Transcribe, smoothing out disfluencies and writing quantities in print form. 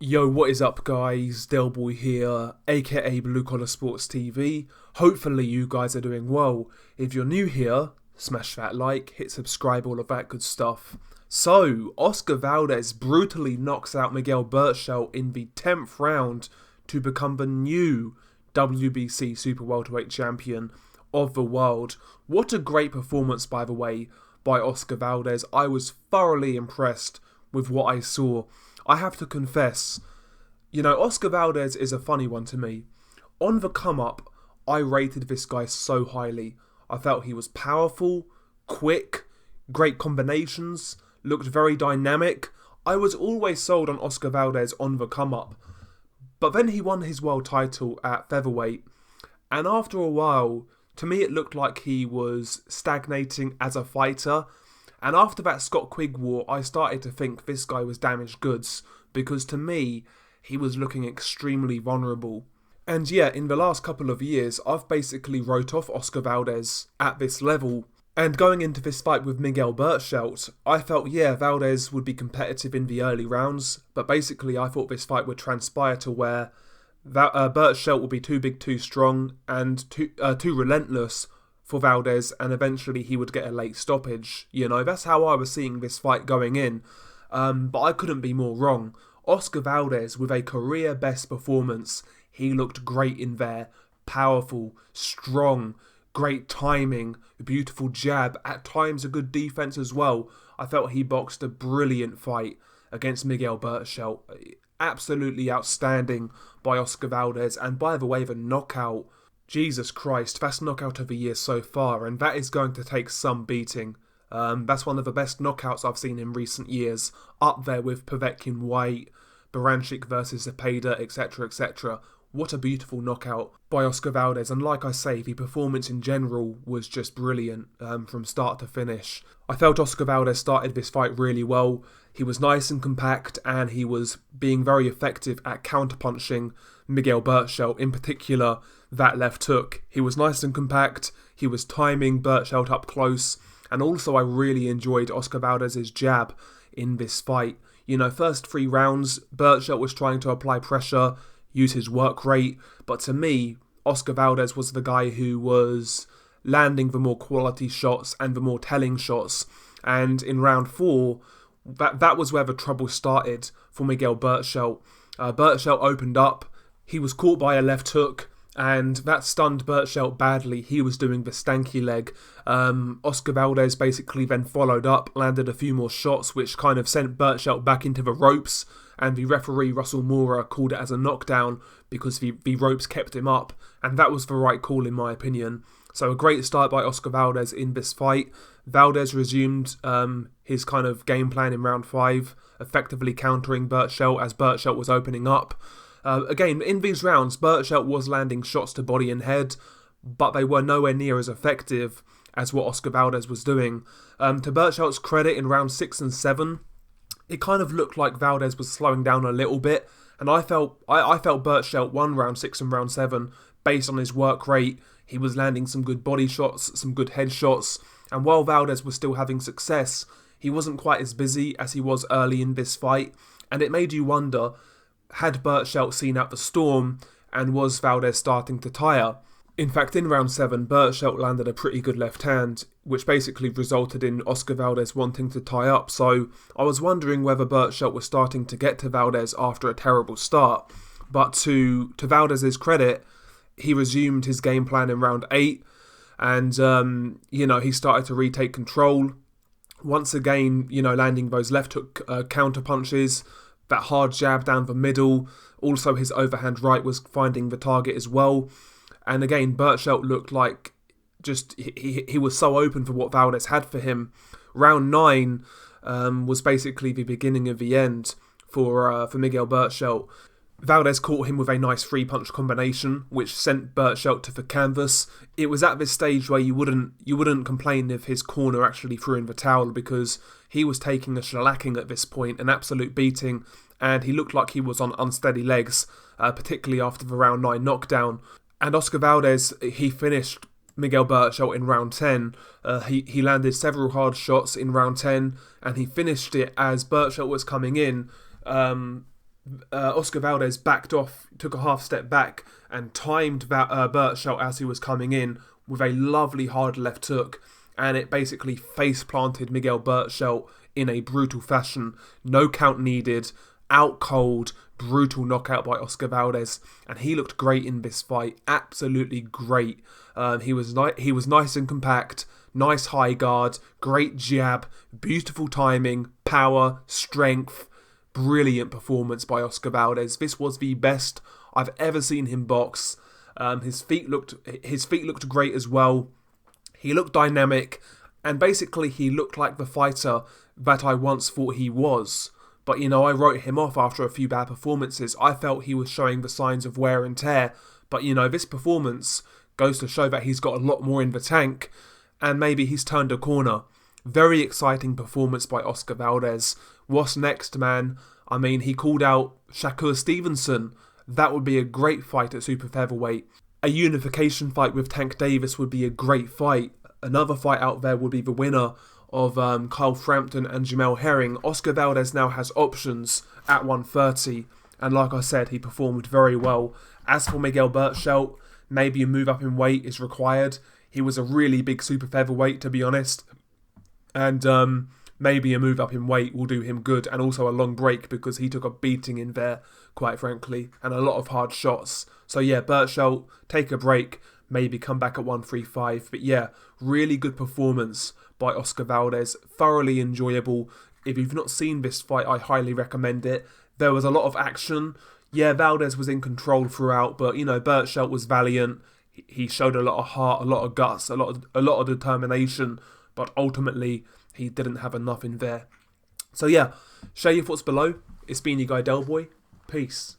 Yo, what is up, guys? Delboy here, aka Blue Collar Sports TV. Hopefully, you guys are doing well. If you're new here, smash that like, hit subscribe, all of that good stuff. So, Oscar Valdez brutally knocks out Miguel Berchelt in the 10th round to become the new WBC Super Welterweight Champion of the world. What a great performance, by the way, by Oscar Valdez. I was thoroughly impressed with what I saw. I have to confess, Oscar Valdez is a funny one to me. On the come up, I rated this guy so highly. I felt he was powerful, quick, great combinations, looked very dynamic. I was always sold on Oscar Valdez on the come up. But then he won his world title at featherweight, and after a while, to me it looked like he was stagnating as a fighter. And after that Scott Quigg war, I started to think this guy was damaged goods, because to me, he was looking extremely vulnerable. And yeah, in the last couple of years, I've basically wrote off Oscar Valdez at this level. And going into this fight with Miguel Berchelt, I felt, Valdez would be competitive in the early rounds, but basically I thought this fight would transpire to where Berchelt would be too big, too strong, and too relentless for Valdez, and eventually he would get a late stoppage. That's how I was seeing this fight going in. But I couldn't be more wrong. Oscar Valdez, with a career best performance, he looked great in there. Powerful, strong, great timing, a beautiful jab, at times a good defense as well. I felt he boxed a brilliant fight against Miguel Berchelt. Absolutely outstanding by Oscar Valdez. And by the way, the knockout, Jesus Christ, that's knockout of the year so far, and that is going to take some beating. That's one of the best knockouts I've seen in recent years, up there with Povetkin White, Baranchik versus Zepeda, etc, etc. What a beautiful knockout by Oscar Valdez, and like I say, the performance in general was just brilliant from start to finish. I felt Oscar Valdez started this fight really well. He was nice and compact, and he was being very effective at counterpunching Miguel Berchelt, in particular that left hook. He was nice and compact, he was timing Berchelt up close, and also I really enjoyed Oscar Valdez's jab in this fight. First 3 rounds, Berchelt was trying to apply pressure, use his work rate, but to me, Oscar Valdez was the guy who was landing the more quality shots and the more telling shots. And in round 4, that was where the trouble started for Miguel Berchelt. Berchelt opened up, he was caught by a left hook, and that stunned Berchelt badly. He was doing the stanky leg. Oscar Valdez basically then followed up, landed a few more shots, which kind of sent Berchelt back into the ropes, and the referee, Russell Mora, called it as a knockdown because the ropes kept him up, and that was the right call in my opinion. So a great start by Oscar Valdez in this fight. Valdez resumed his kind of game plan in round 5, effectively countering Berchelt as Berchelt was opening up. Again, in these rounds, Berchelt was landing shots to body and head, but they were nowhere near as effective as what Oscar Valdez was doing. To Berchelt's credit, in round 6 and 7, it kind of looked like Valdez was slowing down a little bit, and I felt Berchelt won round 6 and round 7 based on his work rate. He was landing some good body shots, some good head shots, and while Valdez was still having success, he wasn't quite as busy as he was early in this fight, and it made you wonder, had Berchelt seen out the storm, and was Valdez starting to tire? In fact, in round 7, Berchelt landed a pretty good left hand, which basically resulted in Oscar Valdez wanting to tie up. So I was wondering whether Berchelt was starting to get to Valdez after a terrible start. But to Valdez's credit, he resumed his game plan in round 8, and he started to retake control. Once again, landing those left hook counter punches, that hard jab down the middle. Also, his overhand right was finding the target as well. And again, Berchelt looked like he was so open for what Valdez had for him. Round 9 was basically the beginning of the end for Miguel Berchelt. Valdez caught him with a nice 3-punch combination, which sent Berchelt to the canvas. It was at this stage where you wouldn't complain if his corner actually threw in the towel, because he was taking a shellacking at this point, an absolute beating, and he looked like he was on unsteady legs, particularly after the round 9 knockdown. And Oscar Valdez, he finished Miguel Berchelt in round 10. He landed several hard shots in round 10, and he finished it as Berchelt was coming in. Oscar Valdez backed off, took a half step back, and timed Berchelt as he was coming in with a lovely hard left hook, and it basically face planted Miguel Berchelt in a brutal fashion. No count needed, out cold, brutal knockout by Oscar Valdez, and he looked great in this fight. Absolutely great. He was nice and compact. Nice high guard, great jab, beautiful timing, power, strength. Brilliant performance by Oscar Valdez. This was the best I've ever seen him box. His feet looked great as well. He looked dynamic, and basically he looked like the fighter that I once thought he was. But I wrote him off after a few bad performances. I felt he was showing the signs of wear and tear. But this performance goes to show that he's got a lot more in the tank, and maybe he's turned a corner. Very exciting performance by Oscar Valdez. What's next, man? I mean, he called out Shakur Stevenson. That would be a great fight at super featherweight. A unification fight with Tank Davis would be a great fight. Another fight out there would be the winner of Kyle Frampton and Jamel Herring. Oscar Valdez now has options at 130, and like I said, he performed very well. As for Miguel Berchelt, maybe a move up in weight is required. He was a really big super featherweight, to be honest. And maybe a move up in weight will do him good, and also a long break because he took a beating in there, quite frankly, and a lot of hard shots. So yeah, Berchelt, take a break, maybe come back at 135. But yeah, really good performance by Oscar Valdez, thoroughly enjoyable. If you've not seen this fight, I highly recommend it. There was a lot of action. Yeah, Valdez was in control throughout, but Berchelt was valiant. He showed a lot of heart, a lot of guts, a lot of determination, but ultimately he didn't have enough in there. So yeah, share your thoughts below. It's been your guy Delboy. Peace.